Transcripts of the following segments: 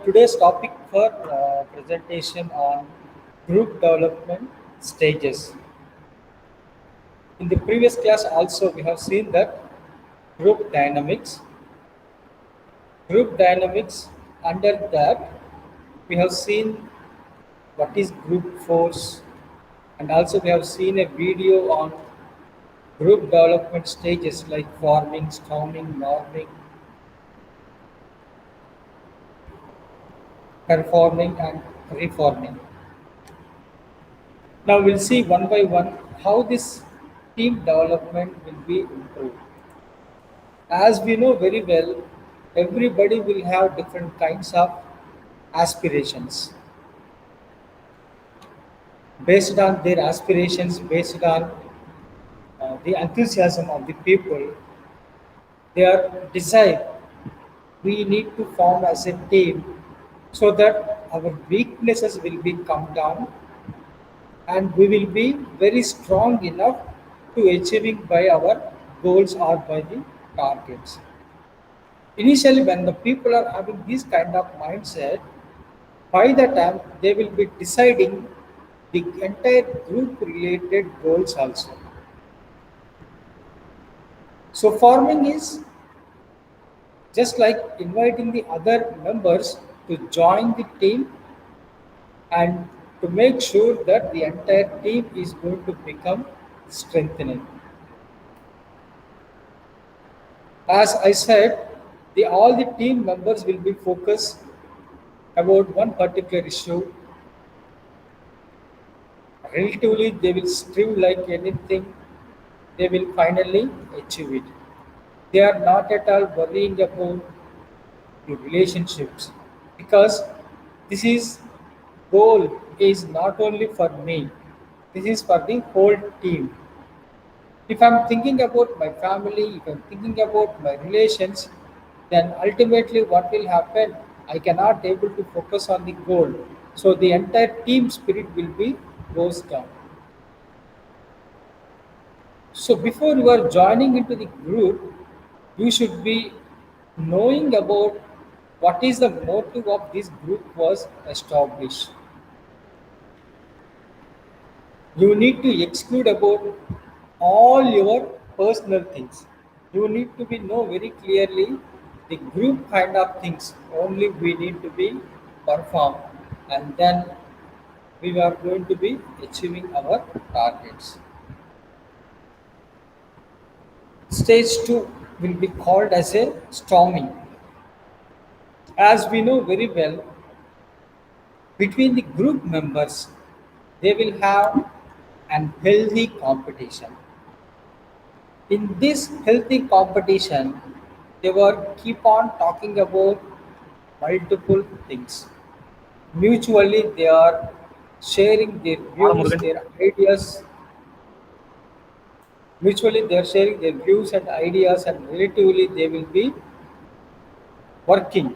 today's topic for presentation on group development stages. In the previous class also we have seen that group dynamics. Group dynamics, under that we have seen what is group force, and also we have seen a video on group development stages like forming, storming, norming, performing and reforming. Now we'll see one by one how this team development will be improved. As we know very well, everybody will have different kinds of aspirations. Based on their aspirations, based on the enthusiasm of the people, they are decide we need to form as a team so that our weaknesses will be come down and we will be very strong enough to achieving by our goals or by the targets. Initially, when the people are having this kind of mindset, by the time they will be deciding the entire group related goals also. So forming is just like inviting the other members to join the team and to make sure that the entire team is going to become strengthening. As I said, all the team members will be focused about one particular issue. Relatively, they will strive like anything, they will finally achieve it. They are not at all worrying about the relationships because this is goal is not only for me, this is for the whole team. If I'm thinking about my family, if I'm thinking about my relations, then ultimately what will happen? I cannot able to focus on the goal. So the entire team spirit will be goes down. So before you are joining into the group, you should be knowing about what is the motive of this group was established. You need to exclude about all your personal things. You need to be know very clearly the group kind of things only we need to be perform, and then we are going to be achieving our targets. Stage 2 will be called as a storming. As we know very well, between the group members, they will have an healthy competition. In this healthy competition, they were keep on talking about multiple things. Mutually, they are sharing their views, Murugan. their ideas. Mutually, they are sharing their views and ideas, and relatively, they will be working.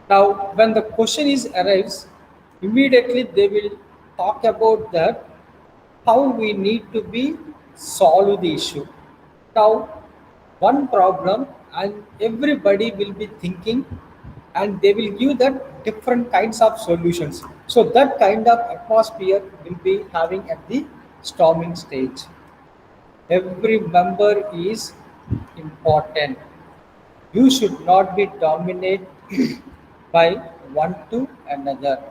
Now, when the question is arrives, immediately they will talk about that how we need to be solve the issue. Now, one problem, and everybody will be thinking, and they will give that different kinds of solutions. So that kind of atmosphere will be having at the storming stage. Every member is important. You should not be dominated by one to another.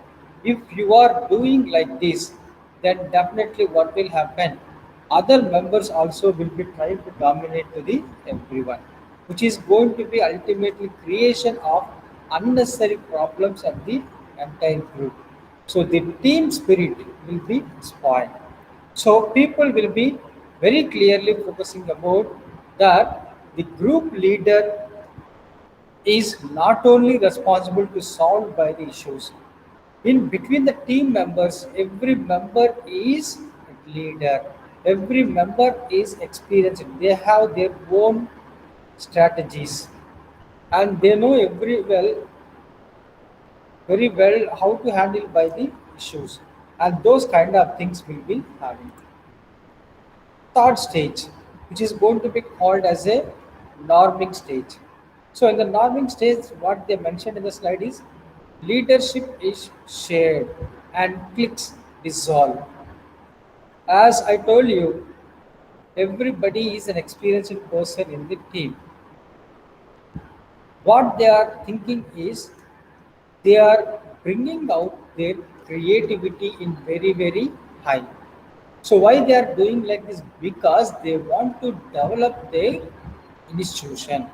If you are doing like this, then definitely what will happen? Other members also will be trying to dominate to the everyone, which is going to be ultimately creation of unnecessary problems at the entire group. So the team spirit will be spoiled. So people will be very clearly focusing about that the group leader is not only responsible to solve by the issues. In between the team members, every member is a leader. Every member is experienced. They have their own strategies, and they know very well how to handle by the issues, and those kind of things will be having. Third stage, which is going to be called as a norming stage. So in the norming stage, what they mentioned in the slide is Leadership is shared and cliques dissolve. As I told you, everybody is an experienced person in the team. What they are thinking is they are bringing out their creativity in very high. So why they are doing like this? Because they want to develop their institution.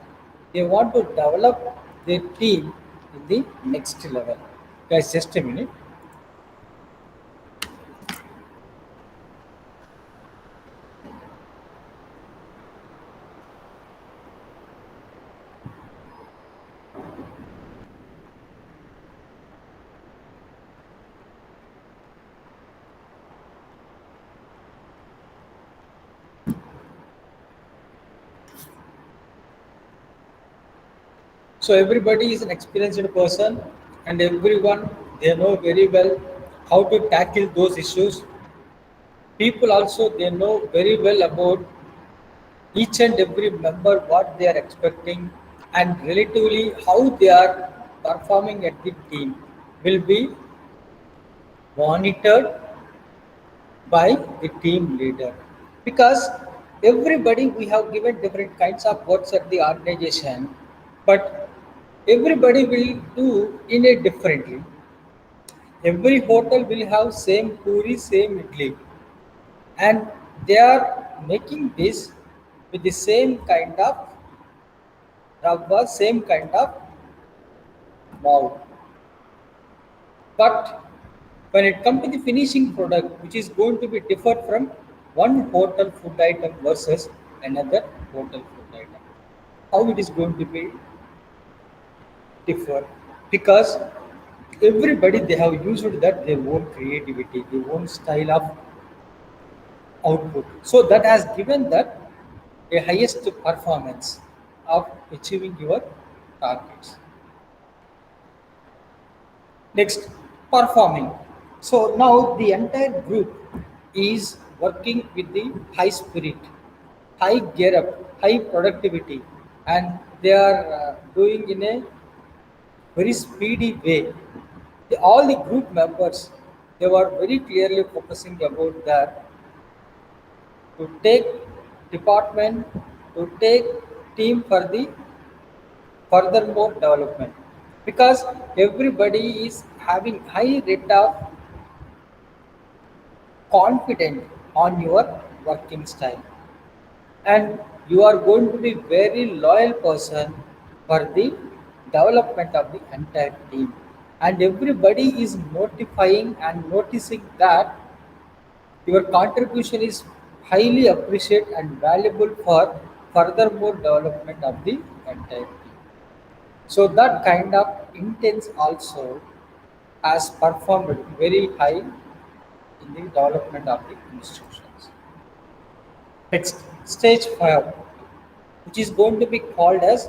They want to develop their team in the next level. Guys, just a minute. So everybody is an experienced person, and everyone they know very well how to tackle those issues. People also they know very well about each and every member what they are expecting, and relatively how they are performing at the team will be monitored by the team leader, because everybody we have given different kinds of works at the organization, but everybody will do in a differently. Every hotel will have same puri, same idli, and they are making this with the same kind of rubber, same kind of mold. But when it comes to the finishing product, which is going to be different from one hotel food item versus another hotel food item, how it is going to be differ? Because everybody they have used that their own creativity, their own style of output. So that has given that a highest performance of achieving your targets. Next, performing. So now the entire group is working with the high spirit, high gear up, high productivity, and they are doing in a very speedy way. All the group members they were very clearly focusing about that to take department, to take team for the furthermore development, because everybody is having high rate of confident on your working style, and you are going to be very loyal person for the development of the entire team, and everybody is notifying and noticing that your contribution is highly appreciated and valuable for furthermore development of the entire team. So that kind of intense also has performed very high in the development of the institutions. Next, stage 5, which is going to be called as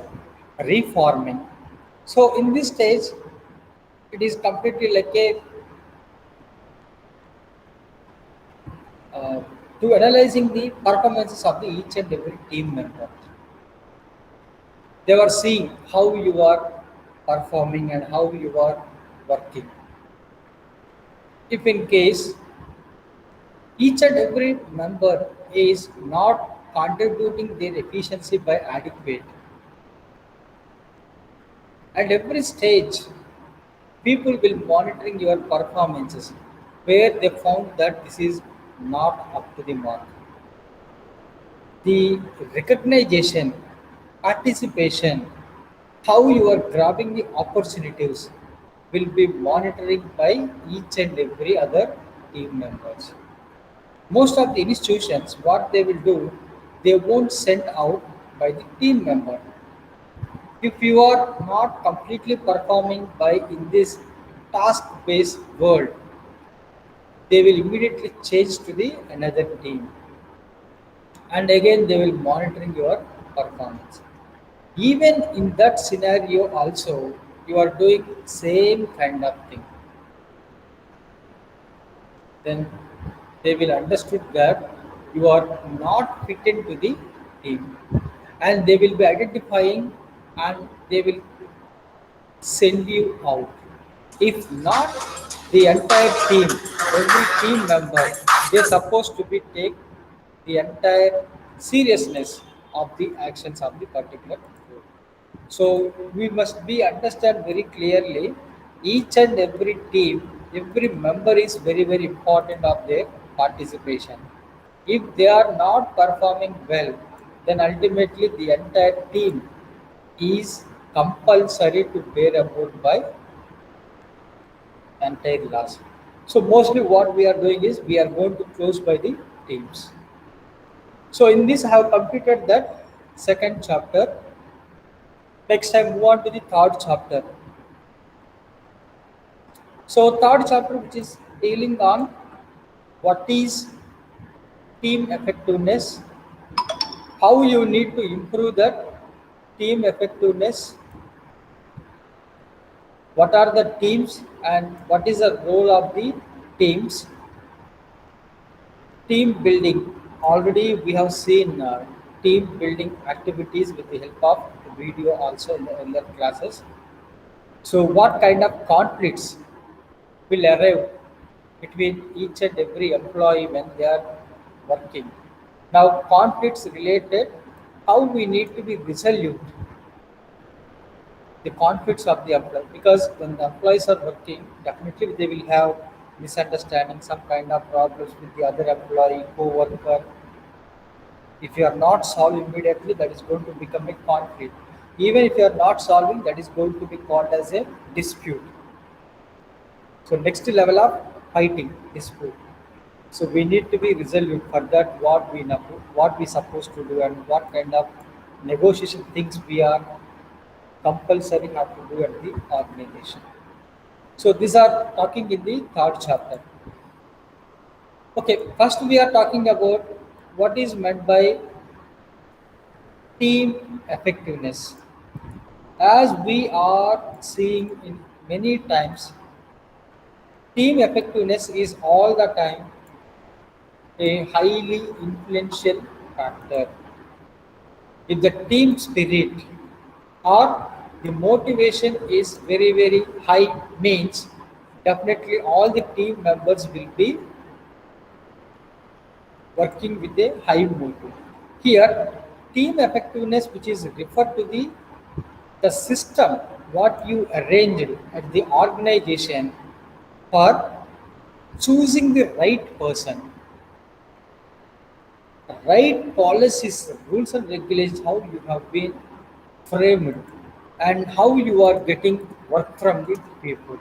reforming. So in this stage, it is completely like a uh, to analyzing the performances of the each and every team member. They were seeing how you are performing and how you are working. If in case each and every member is not contributing their efficiency by adequate, at every stage people will monitoring your performances where they found that this is not up to the mark. The recognition, participation, how you are grabbing the opportunities will be monitoring by each and every other team members. Most of the institutions, what they will do, they won't send out by the team member. If you are not completely performing by in this task-based world, they will immediately change to the another team, and again they will monitoring your performance. Even in that scenario also you are doing same kind of thing, then they will understood that you are not fit into the team, and they will be identifying and they will send you out. If not, the entire team, every team member, they're supposed to be take the entire seriousness of the actions of the particular group. So we must be understand very clearly each and every team, every member is very important of their participation. If they are not performing well, then ultimately the entire team is compulsory to bear about by entire loss. So mostly what we are doing is we are going to close by the teams. So in this I have completed that second chapter. Next I move on to the third chapter. So third chapter which is dealing on what is team effectiveness, how you need to improve that team effectiveness, what are the teams and what is the role of the teams. Team building. Already we have seen team building activities with the help of video also in the earlier classes. So what kind of conflicts will arrive between each and every employee when they are working? Now conflicts related, how we need to be resolute the conflicts of the employee, because when the employees are working, definitely they will have misunderstanding, some kind of problems with the other employee, co-worker. If you are not solving immediately, that is going to become a conflict. Even if you are not solving, that is going to be called as a dispute. So next level of fighting, dispute. So we need to be resolute for that what we know, what we supposed to do and what kind of negotiation things we are compulsory have to do at the organization. So these are talking in the third chapter. Okay, first we are talking about what is meant by team effectiveness. As we are seeing in many times, team effectiveness is all the time a highly influential factor. If the team spirit or the motivation is very high, means definitely all the team members will be working with a high motive. Here, team effectiveness, which is referred to the system what you arranged at the organization for choosing the right person, right policies, rules and regulations, how you have been framed, and how you are getting work from the people.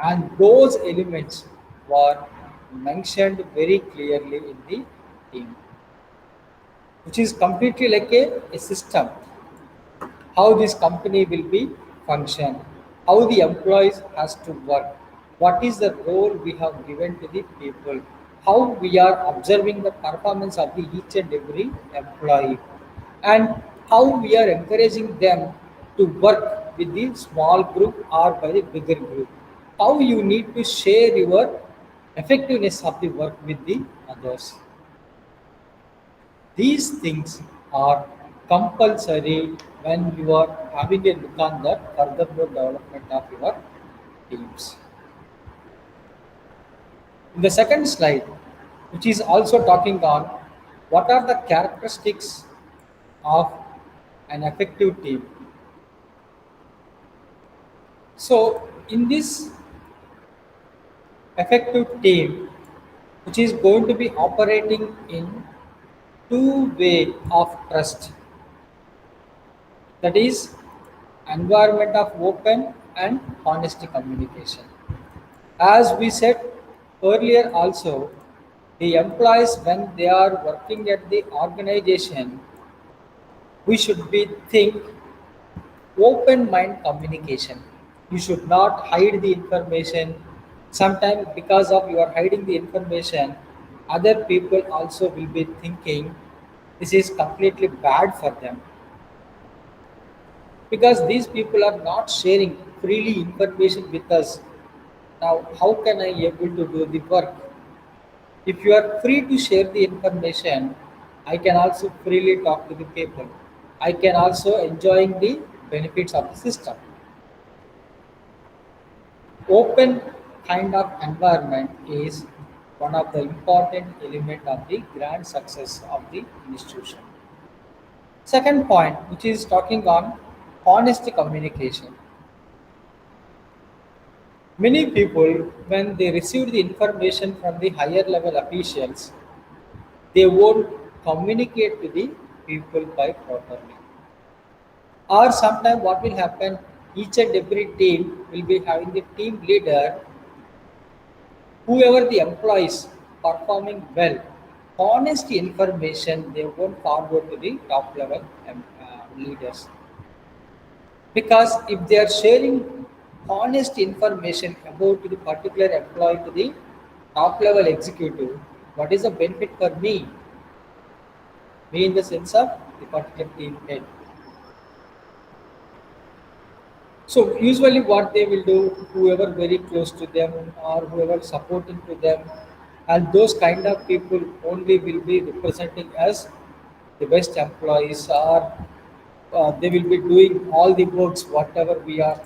And those elements were mentioned very clearly in the team, which is completely like a system, how this company will be function, how the employees has to work, what is the role we have given to the people, how we are observing the performance of the each and every employee, and how we are encouraging them to work with the small group or by the bigger group, how you need to share your effectiveness of the work with the others. These things are compulsory when you are having a look on the furthermore development of your teams. In the second slide, which is also talking on what are the characteristics of an effective team. So, in this effective team, which is going to be operating in two way of trust, that is environment of open and honesty communication. As we said earlier also, the employees when they are working at the organization, we should be think open mind communication. You should not hide the information. Sometimes because of you are hiding the information, other people also will be thinking this is completely bad for them, because these people are not sharing freely information with us. Now how can I able to do the work? If you are free to share the information, I can also freely talk to the people, I can also enjoying the benefits of the system. Open kind of environment is one of the important element of the grand success of the institution. Second point, which is talking on honest communication. Many people, when they receive the information from the higher level officials, they won't communicate to the people by properly. Or sometimes what will happen, each and every team will be having the team leader, whoever the employees performing well, honest information they won't forward to the top level leaders. Because if they are sharing honest information about the particular employee to the top level executive, what is the benefit for me? Me in the sense of the particular team head. So usually what they will do, whoever very close to them or whoever supporting to them, and those kind of people only will be representing as the best employees, or they will be doing all the works whatever we are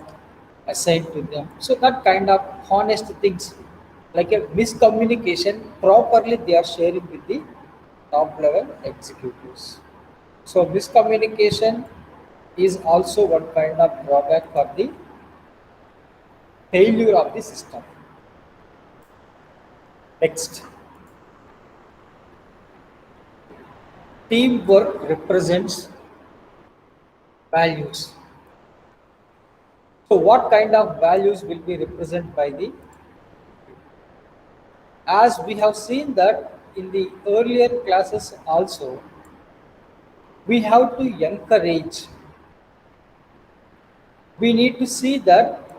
assigned to them. So that kind of honest things, like a miscommunication, properly they are sharing with the top level executives. So miscommunication is also one kind of drawback for the failure of the system. Next, teamwork represents values. So what kind of values will be represented by the, as we have seen that in the earlier classes also, we have to encourage, we need to see that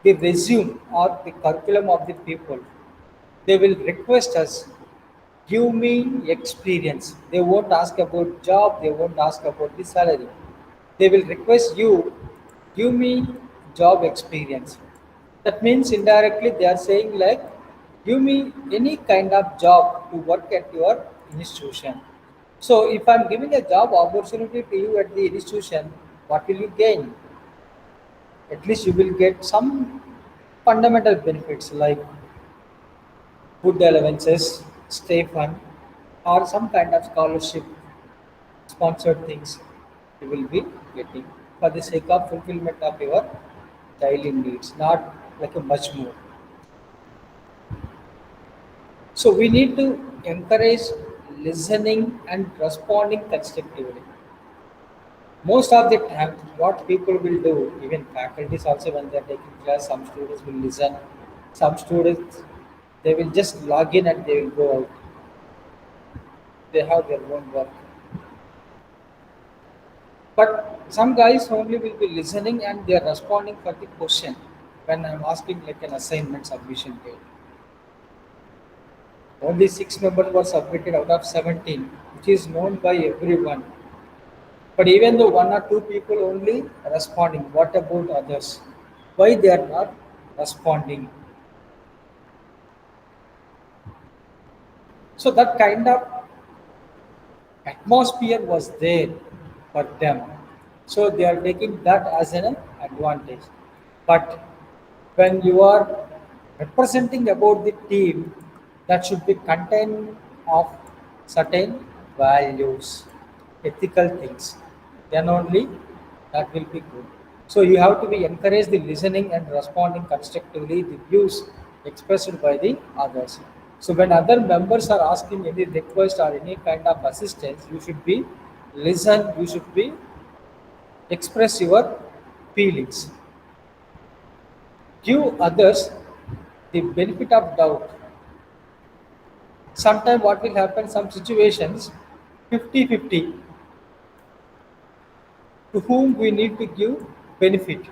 the resume or the curriculum of the people, they will request us, give me experience. They won't ask about job, they won't ask about the salary. They will request you, give me job experience. That means indirectly they are saying like, give me any kind of job to work at your institution. So if I'm giving a job opportunity to you at the institution, what will you gain? At least you will get some fundamental benefits like food allowances, stay fund, or some kind of scholarship, sponsored things you will be getting for the sake of fulfillment of your daily needs, not like a much more. So we need to encourage listening and responding constructively. Most of the time, what people will do, even faculties also when they are taking class, some students will listen, some students they will just log in and they will go out. They have their own work. But some guys only will be listening and they are responding for the question when I'm asking like an assignment submission date. Only 6 members were submitted out of 17, which is known by everyone. But even though one or two people only responding, what about others? Why they are not responding? So that kind of atmosphere was there for them. So they are taking that as an advantage. But when you are representing about the team, that should be content of certain values, ethical things. Then only that will be good. So you have to be encouraged the listening and responding constructively the views expressed by the others. So when other members are asking any request or any kind of assistance, you should be listen, you should be express your feelings. Give others the benefit of doubt. Sometimes what will happen, some situations 50-50, to whom we need to give benefit.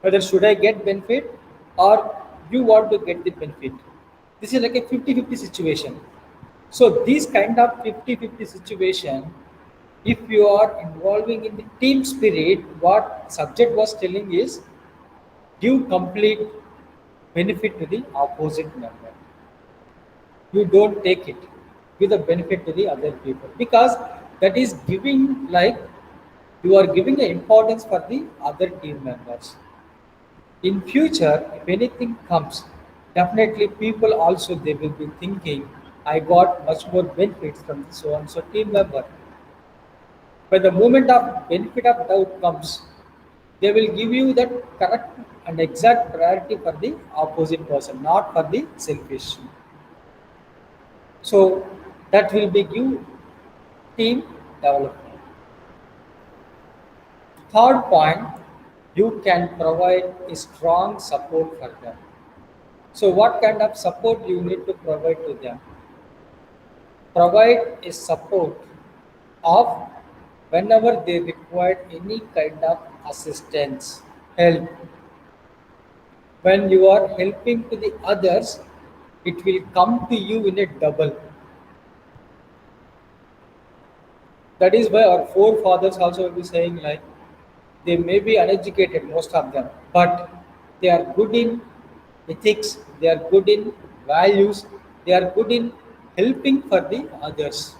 Whether should I get benefit or you want to get the benefit. This is like a 50-50 situation. So this kind of 50-50 situation, if you are involving in the team spirit, what subject was telling is give complete benefit to the opposite member. You don't take it, give the benefit to the other people, because that is giving like you are giving the importance for the other team members. In future, if anything comes, definitely people also they will be thinking, I got much more benefits from this so and so team member. When the moment of benefit of doubt comes, they will give you that correct and exact priority for the opposite person, not for the selfish. So that will be give team development. Third point, you can provide a strong support for them. So what kind of support you need to provide to them? Provide a support of whenever they require any kind of assistance, help. When you are helping to the others, it will come to you in a double. That is why our forefathers also will be saying like they may be uneducated, most of them, but they are good in ethics, they are good in values, they are good in helping for the others.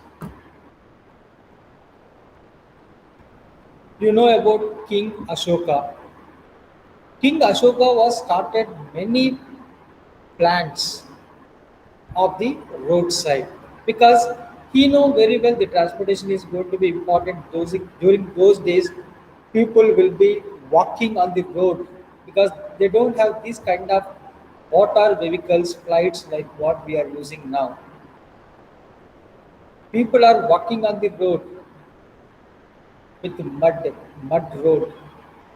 You know about King Ashoka. King Ashoka was started many plants of the roadside because he know very well the transportation is going to be important. During those days, people will be walking on the road because they don't have this kind of water vehicles, flights like what we are using now. People are walking on the road with mud road.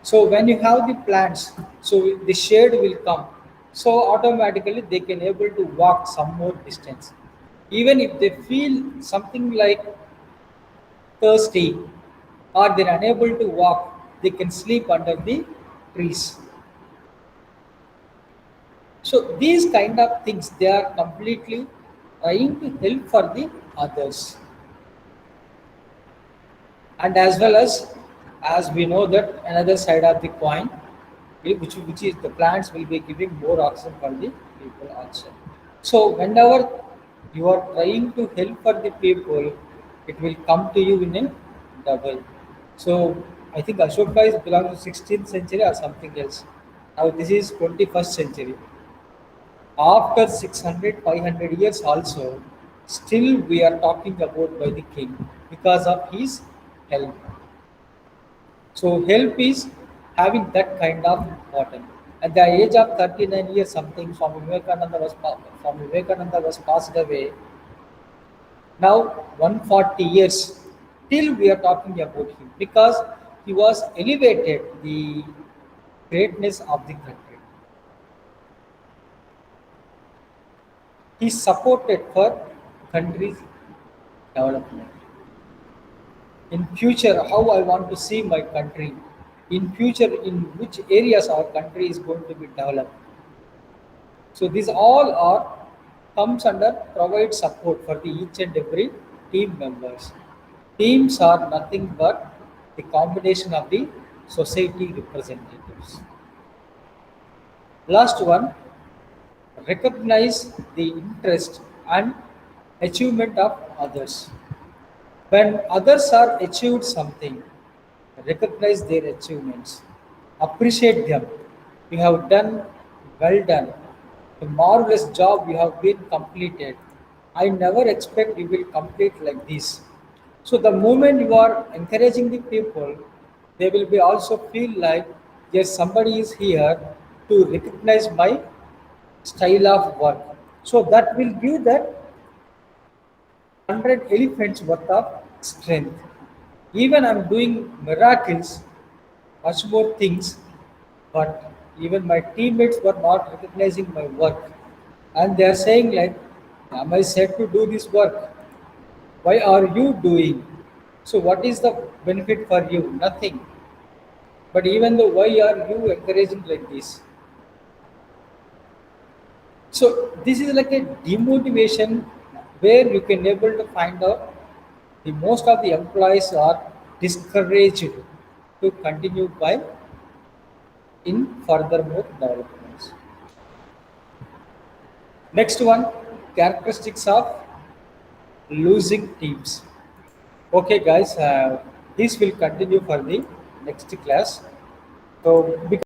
So when you have the plants, so the shade will come. So automatically they can able to walk some more distance. Even if they feel something like thirsty or they're unable to walk, they can sleep under the trees. So these kind of things they are completely trying to help for the others. And as we know that another side of the coin which is the plants will be giving more oxygen for the people also. So whenever you are trying to help for the people, it will come to you in a double. So I think Ashoka is belongs to 16th century or something else. Now this is 21st century. After 600, 500 years also, still we are talking about by the king because of his help. So help is having that kind of important. At the age of 39 years something, Swami Vivekananda was passed away. Now 140 years, till we are talking about him because he was elevated the greatness of the country. He supported for country's development. In future how I want to see my country, in future in which areas our country is going to be developed. So these all are comes under provide support for the each and every team members. Teams are nothing but the combination of the society representatives. Last one, recognize the interest and achievement of others. When others are achieved something, recognize their achievements, appreciate them. You have done well done, a marvelous job you have been completed. I never expect you will complete like this. So the moment you are encouraging the people, they will be also feel like yes somebody is here to recognize my style of work. So that will give that 100 elephants worth of strength. Even I'm doing miracles, much more things, but even my teammates were not recognizing my work. And they are saying like, am I said to do this work? Why are you doing? So what is the benefit for you? Nothing. But even though why are you encouraging like this? So this is like a demotivation where you can able to find out the most of the employees are discouraged to continue by in furthermore developments. Next one, characteristics of losing teams. Okay, guys, this will continue for the next class. So, because